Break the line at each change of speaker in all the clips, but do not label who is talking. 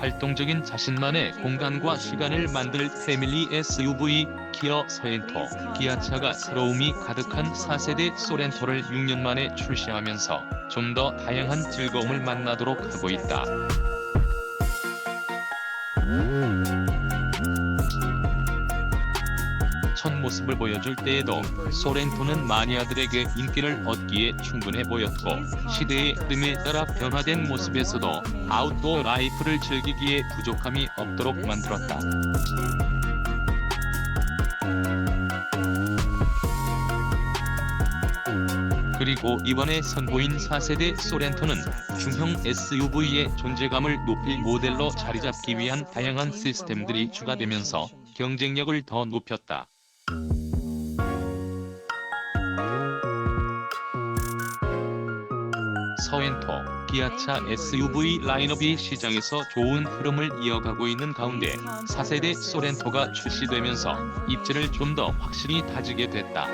활동적인 자신만의 공간과 시간을 만들 패밀리 SUV 기어 서엔토. 기아차가 새로움이 가득한 4세대 소렌토를 6년 만에 출시하면서 좀 더 다양한 즐거움을 만나도록 하고 있다. 첫 모습을 보여줄 때에도 소렌토는 마니아들에게 인기를 얻기에 충분해 보였고, 시대의 흐름에 따라 변화된 모습에서도 아웃도어 라이프를 즐기기에 부족함이 없도록 만들었다. 그리고 이번에 선보인 4세대 소렌토는 중형 SUV의 존재감을 높일 모델로 자리잡기 위한 다양한 시스템들이 추가되면서 경쟁력을 더 높였다. 서엔토, 기아차 SUV 라인업이 시장에서 좋은 흐름을 이어가고 있는 가운데 4세대 소렌토가 출시되면서 입지를 좀 더 확실히 다지게 됐다.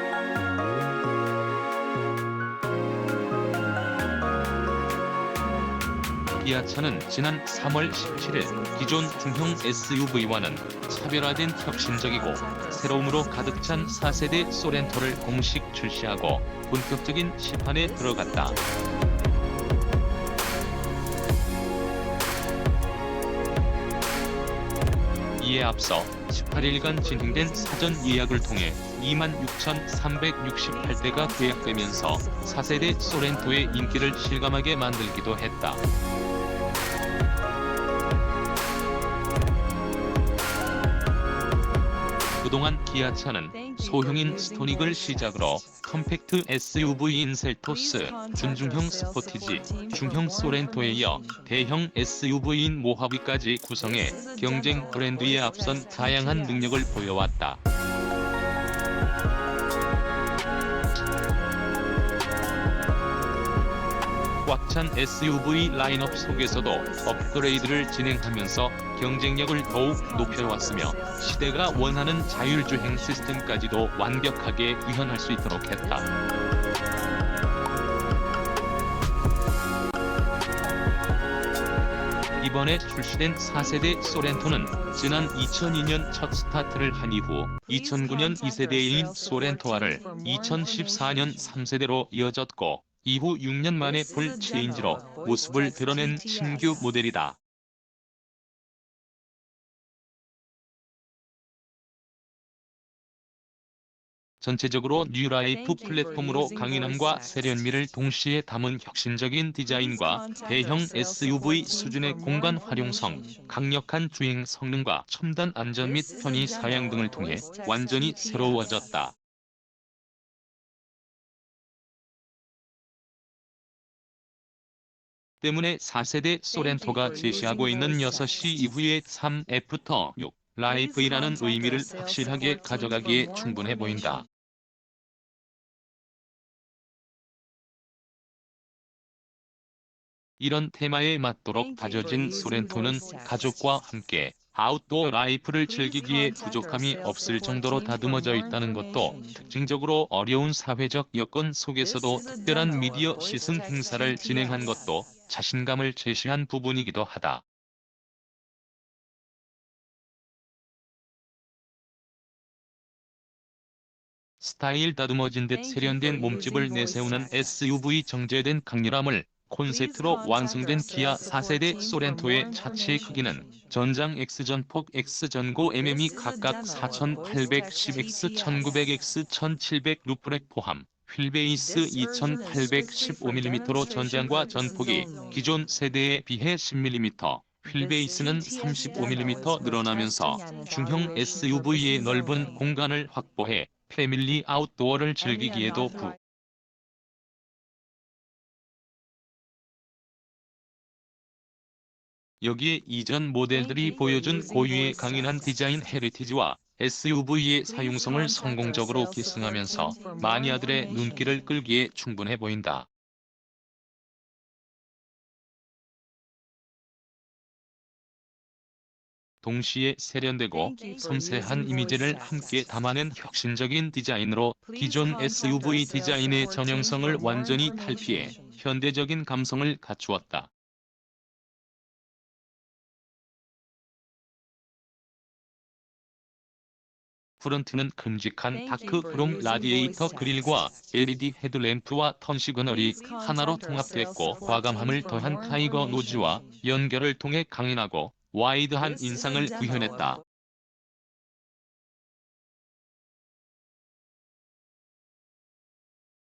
기아차는 지난 3월 17일 기존 중형 SUV와는 차별화된 혁신적이고 새로움으로 가득 찬 4세대 소렌토를 공식 출시하고 본격적인 시판에 들어갔다. 이에 앞서 18일간 진행된 사전 예약을 통해 26,368대가 계약되면서 4세대 소렌토의 인기를 실감하게 만들기도 했다. 그동안 기아차는 소형인 스토닉을 시작으로 컴팩트 SUV인 셀토스, 준중형 스포티지, 중형 소렌토에 이어 대형 SUV인 모하비까지 구성해 경쟁 브랜드에 앞선 다양한 능력을 보여왔다. 꽉 찬 SUV 라인업 속에서도 업그레이드를 진행하면서 경쟁력을 더욱 높여왔으며 시대가 원하는 자율주행 시스템까지도 완벽하게 구현할 수 있도록 했다. 이번에 출시된 4세대 소렌토는 지난 2002년 첫 스타트를 한 이후 2009년 2세대인 소렌토와를 2014년 3세대로 이어졌고, 이후 6년 만에 풀 체인지로 모습을 드러낸 신규 모델이다. 전체적으로 뉴라이프 플랫폼으로 강인함과 세련미를 동시에 담은 혁신적인 디자인과 대형 SUV 수준의 공간 활용성, 강력한 주행 성능과 첨단 안전 및 편의 사양 등을 통해 완전히 새로워졌다. 때문에 4세대 소렌토가 제시하고 있는 6시 이후의 3 애프터 6 라이프이라는 의미를 확실하게 가져가기에 충분해 보인다. 이런 테마에 맞도록 다져진 소렌토는 가족과 함께 아웃도어 라이프를 즐기기에 부족함이 없을 정도로 다듬어져 있다는 것도, 특징적으로 어려운 사회적 여건 속에서도 특별한 미디어 시승 행사를 진행한 것도 자신감을 제시한 부분이기도 하다. 스타일 다듬어진 듯 세련된 몸집을 내세우는 SUV 정제된 강렬함을 콘셉트로 완성된 기아 4세대 소렌토의 차체 크기는 전장 X전폭 X전고 mm이 각각 4810X, 1900X, 1700 루프렉 포함, 휠베이스 2815mm로 전장과 전폭이 기존 세대에 비해 10mm, 휠베이스는 35mm 늘어나면서 중형 SUV의 넓은 공간을 확보해 패밀리 아웃도어를 즐기기에도 여기에 이전 모델들이 보여준 고유의 강인한 디자인 헤리티지와 SUV의 사용성을 성공적으로 계승하면서 마니아들의 눈길을 끌기에 충분해 보인다. 동시에 세련되고 섬세한 이미지를 함께 담아낸 혁신적인 디자인으로 기존 SUV 디자인의 전형성을 완전히 탈피해 현대적인 감성을 갖추었다. 프런트는 큼직한 다크 크롬 라디에이터 그릴과 LED 헤드램프와 턴시그널이 하나로 통합됐고 과감함을 더한 타이거 노즈와 연결을 통해 강인하고 와이드한 인상을 구현했다.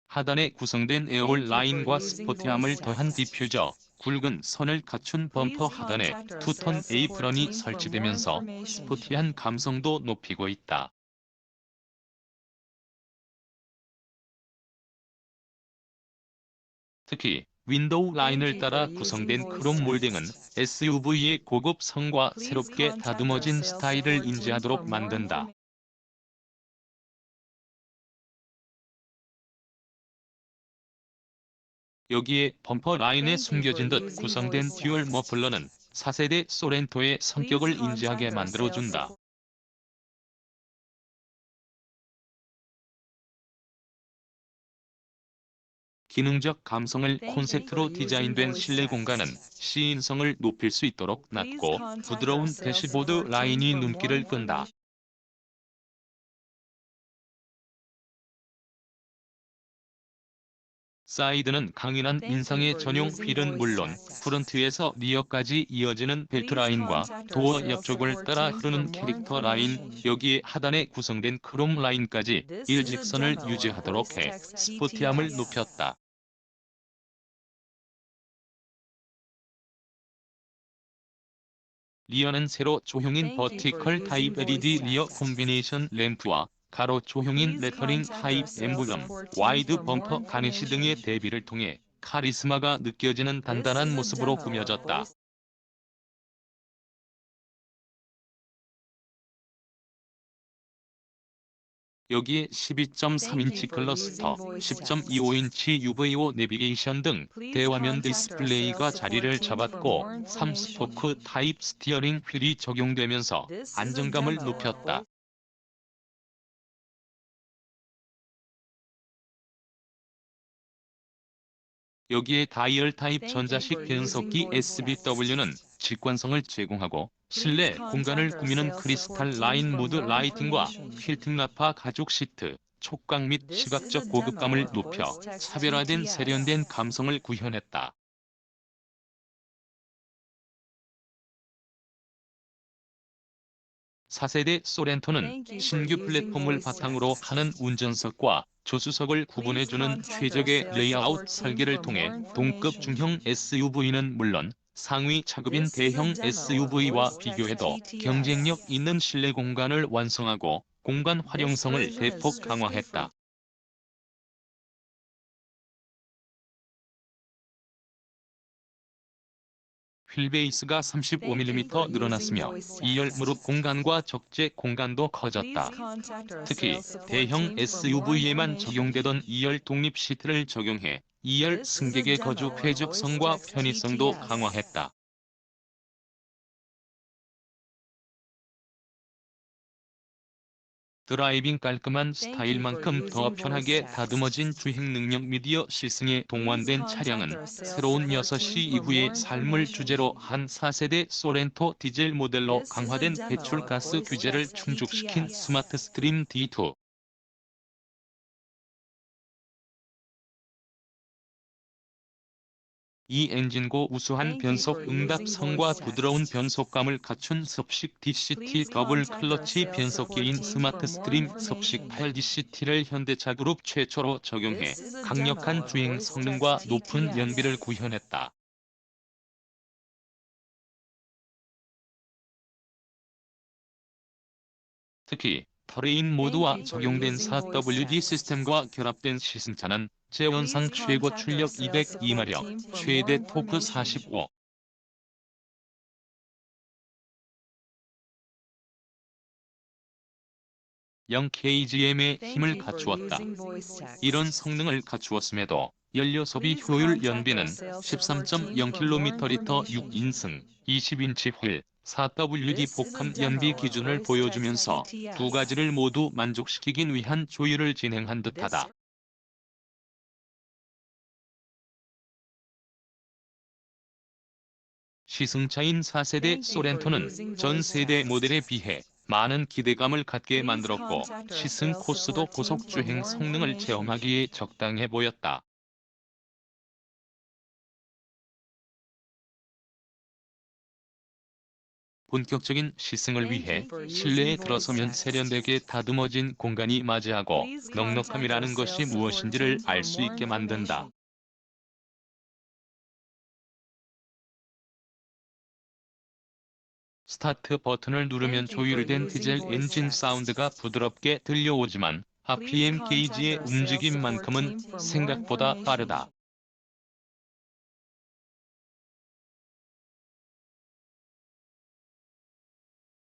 하단에 구성된 에어홀 라인과 스포티함을 더한 디퓨저, 굵은 선을 갖춘 범퍼 하단에 투톤 에이프런이 설치되면서 스포티한 감성도 높이고 있다. 특히 윈도우 라인을 따라 구성된 크롬 몰딩은 SUV의 고급성과 새롭게 다듬어진 스타일을 인지하도록 만든다. 여기에 범퍼 라인에 숨겨진 듯 구성된 듀얼 머플러는 4세대 소렌토의 성격을 인지하게 만들어준다. 기능적 감성을 콘셉트로 디자인된 실내 공간은 시인성을 높일 수 있도록 낮고 부드러운 대시보드 라인이 눈길을 끈다. 사이드는 강인한 인상의 전용 휠은 물론 프론트에서 리어까지 이어지는 벨트 라인과 도어 옆쪽을 따라 흐르는 캐릭터 라인, 여기에 하단에 구성된 크롬 라인까지 일직선을 유지하도록 해 스포티함을 높였다. 리어는 세로 조형인 버티컬 타입 LED 리어 콤비네이션 램프와 가로 조형인 레터링 타입 엠블럼, 와이드 범퍼 가니시 등의 대비를 통해 카리스마가 느껴지는 단단한 모습으로 꾸며졌다. 여기에 12.3인치 클러스터, 10.25인치 UV5 내비게이션 등 대화면 디스플레이가 자리를 잡았고 3스포크 타입 스티어링 휠이 적용되면서 안정감을 높였다. 여기에 다이얼 타입 전자식 변속기 SBW는 직관성을 제공하고 실내 공간을 꾸미는 크리스탈 라인 무드 라이팅과 퀼팅 나파 가죽 시트, 촉각 및 시각적 고급감을 높여 차별화된 세련된 감성을 구현했다. 4세대 소렌토는 신규 플랫폼을 바탕으로 하는 운전석과 조수석을 구분해주는 최적의 레이아웃 설계를 통해 동급 중형 SUV는 물론 상위 차급인 대형 SUV와 비교해도 경쟁력 있는 실내 공간을 완성하고 공간 활용성을 대폭 강화했다. 휠베이스가 35mm 늘어났으며 2열 무릎 공간과 적재 공간도 커졌다. 특히 대형 SUV에만 적용되던 2열 독립 시트를 적용해 2열 승객의 거주 쾌적성과 편의성도 강화했다. 드라이빙 깔끔한 스타일만큼 더 편하게 다듬어진 주행 능력 미디어 시승에 동원된 차량은 새로운 6시 이후의 삶을 주제로 한 4세대 소렌토 디젤 모델로 강화된 배출가스 규제를 충족시킨 스마트 스트림 D2. 이 엔진고 우수한 변속 응답성과 부드러운 변속감을 갖춘 습식 DCT 더블 클러치 변속기인 스마트 스트림 습식 8DCT를 현대차그룹 최초로 적용해 강력한 주행 성능과 높은 연비를 구현했다. 특히 터레인 모드와 적용된 4WD 시스템과 결합된 시승차는 제원상 최고 출력 202마력, 최대 토크 45. 0kgm의 힘을 갖추었다. 이런 성능을 갖추었음에도 연료 소비 효율 연비는 13.0km/리터 6인승 20인치 휠 4WD 복합 연비 기준을 보여주면서 두 가지를 모두 만족시키기 위한 조율을 진행한 듯하다. 시승차인 4세대 소렌토는 전 세대 모델에 비해 많은 기대감을 갖게 만들었고 시승 코스도 고속주행 성능을 체험하기에 적당해 보였다. 본격적인 시승을 위해 실내에 들어서면 세련되게 다듬어진 공간이 맞이하고 넉넉함이라는 것이 무엇인지를 알 수 있게 만든다. 스타트 버튼을 누르면 조율된 디젤 엔진 사운드가 부드럽게 들려오지만 RPM 게이지의 움직임만큼은 생각보다 빠르다.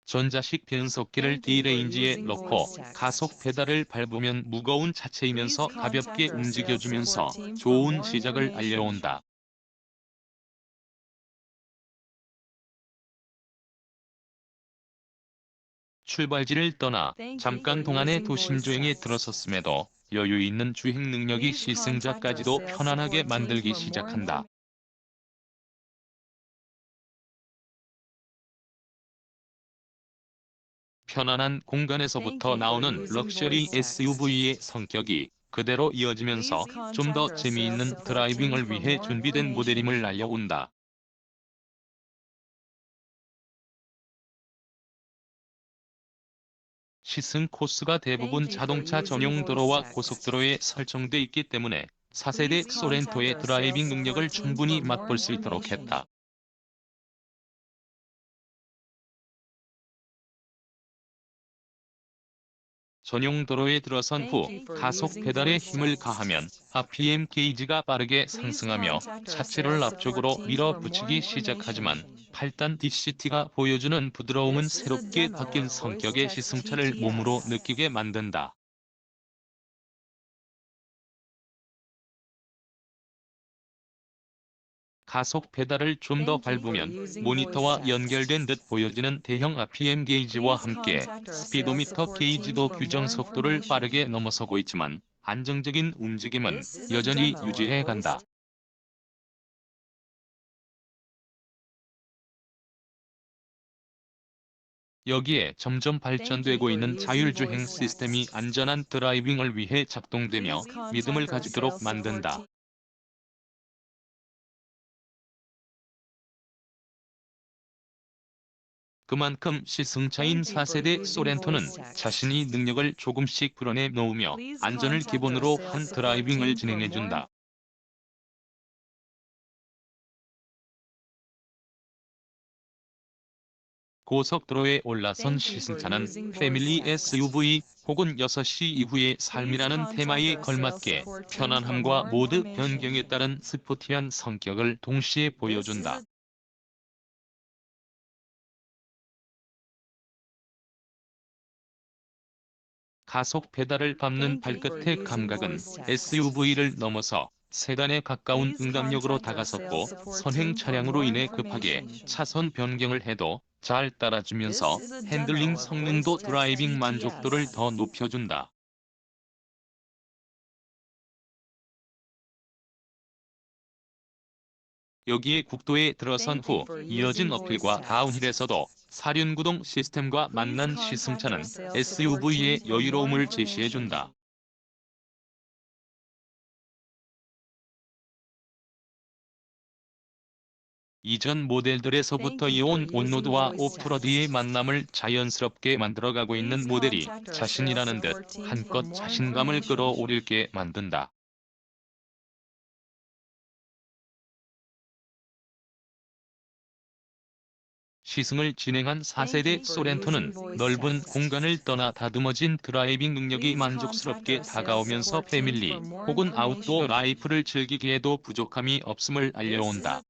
전자식 변속기를 D레인지에 넣고 가속 페달을 밟으면 무거운 차체이면서 가볍게 움직여주면서 좋은 시작을 알려온다. 출발지를 떠나 잠깐 동안의 도심 주행에 들어섰음에도 여유 있는 주행 능력이 시승자까지도 편안하게 만들기 시작한다. 편안한 공간에서부터 나오는 럭셔리 SUV의 성격이 그대로 이어지면서 좀 더 재미있는 드라이빙을 위해 준비된 모델임을 알려온다. 시승 코스가 대부분 자동차 전용 도로와 고속도로에 설정돼 있기 때문에 4세대 소렌토의 드라이빙 능력을 충분히 맛볼 수 있도록 했다. 전용 도로에 들어선 후 가속 페달에 힘을 가하면 RPM 게이지가 빠르게 상승하며 차체를 앞쪽으로 밀어붙이기 시작하지만 8단 DCT가 보여주는 부드러움은 새롭게 바뀐 성격의 시승차를 몸으로 느끼게 만든다. 가속 페달을 좀 더 밟으면 모니터와 연결된 듯 보여지는 대형 RPM 게이지와 함께 스피도미터 게이지도 규정 속도를 빠르게 넘어서고 있지만 안정적인 움직임은 여전히 유지해 간다. 여기에 점점 발전되고 있는 자율주행 시스템이 안전한 드라이빙을 위해 작동되며 믿음을 가지도록 만든다. 그만큼 시승차인 4세대 소렌토는 자신이 능력을 조금씩 불어내 놓으며 안전을 기본으로 한 드라이빙을 진행해준다. 고속도로에 올라선 시승차는 패밀리 SUV 혹은 6시 이후의 삶이라는 테마에 걸맞게 편안함과 모드 변경에 따른 스포티한 성격을 동시에 보여준다. 가속 페달을 밟는 발끝의 감각은 SUV를 넘어서 세단에 가까운 응답력으로 다가섰고 선행 차량으로 인해 급하게 차선 변경을 해도 잘 따라주면서 핸들링 성능도 드라이빙 만족도를 더 높여준다. 여기에 국도에 들어선 후 이어진 어필과 다운힐에서도 사륜구동 시스템과 만난 시승차는 SUV의 여유로움을 제시해준다. 이전 모델들에서부터 이어온 온로드와 오프로드의 만남을 자연스럽게 만들어가고 있는 모델이 자신이라는 듯 한껏 자신감을 끌어올리게 만든다. 시승을 진행한 4세대 소렌토는 넓은 공간을 떠나 다듬어진 드라이빙 능력이 만족스럽게 다가오면서 패밀리 혹은 아웃도어 라이프를 즐기기에도 부족함이 없음을 알려온다.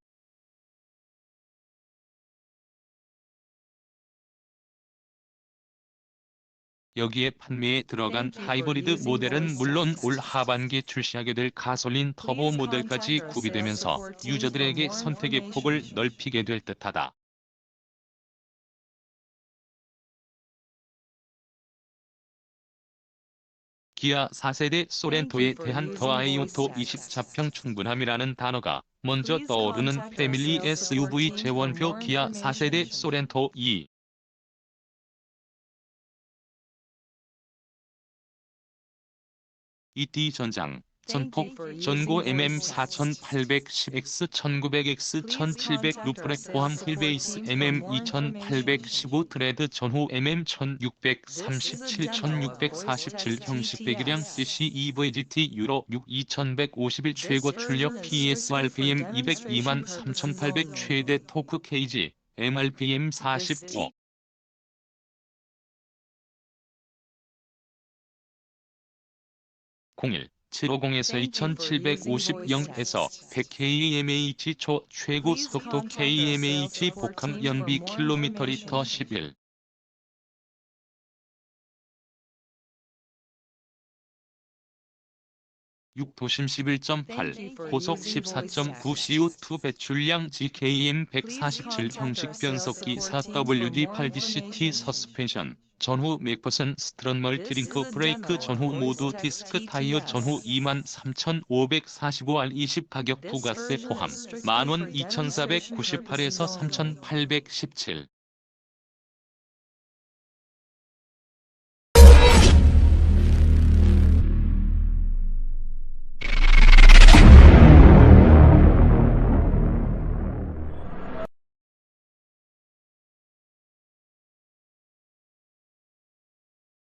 여기에 판매에 들어간 하이브리드 모델은 물론 올 하반기에 출시하게 될 가솔린 터보 모델까지 구비되면서 유저들에게 선택의 폭을 넓히게 될 듯하다. 기아 4세대 소렌토에 대한 더 아이오토 24평 충분함이라는 단어가 먼저 떠오르는 패밀리 SUV 재원표 기아 4세대 소렌토 2. ED 전장, 전폭, 전고 MM4810X 1900X 1700 루프렉 포함 휠베이스 MM2815 트레드 전후 MM1637 1647 형식 배기량 CC EVGT 유로 6 2151 최고 출력 PS RPM 202만 3800 최대 토크 케이지 MRPM 45 01-750에서 2750-0에서 100kmh 초 최고 속도 kmh 복합 연비 km/리터 11 6도심 11.8, 고속 14.9 CO2 배출량 GKM 147 형식 변속기 4WD 8DCT 서스펜션, 전후 맥퍼슨 스트런 멀티링크 브레이크 전후 모두 디스크 타이어 전후 23,545R 20 가격 부가세 포함 10,000원 2,498에서 3,817